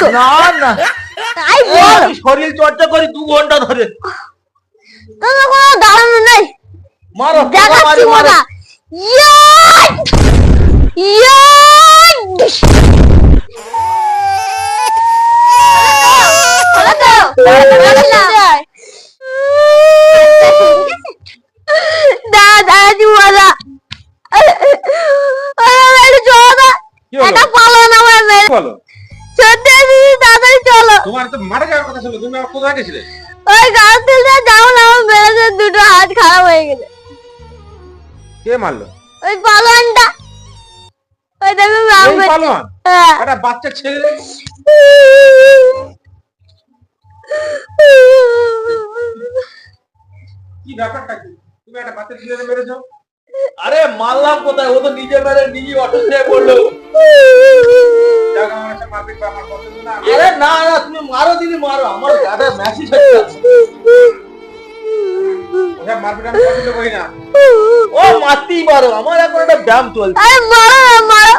তো না না তাই বল আমি শরীর চর্চা করি 2 ঘন্টা ধরে। তোর কোনো দাঁড়ানো নেই মারো দেখাচ্ছি মজা ইয়া ইয়া দাদা মজা এটা পালন আমার মেরে বলো সত্যি তাড়াতাড়ি চলো তোমার তো মারা যাওয়ার কথা ছিল, তুমি আমার কোথায় গেছিলে? ওই গাছ থেকে যাও না আমার মেরেছে দুটো হাত খারাপ হয়ে গেছে কে মারলো? ওই পালনটা ওই দেখো এই পালোয়ান হ্যাঁ একটা বাচ্চা ছেলে। কি ব্যাপারটা কি? তুমি একটা বাচ্চা ছেলে মেরেছো? আরে মারলাম কোথায়, ও তো নিজে মেরে নিজে অসুস্থ হয়ে পড়লো। যাও আমার সাথে মারপিট করা আমার পছন্দ না। আরে না না তুমি মারো দিদি মারো, আমার গাটা ম্যাসি হচ্ছে। ওসব মারপিট আমি পছন্দ করি না। ও মারতেই পারো, আমার এখন একটা ব্যায়াম চলছে। আরে মারো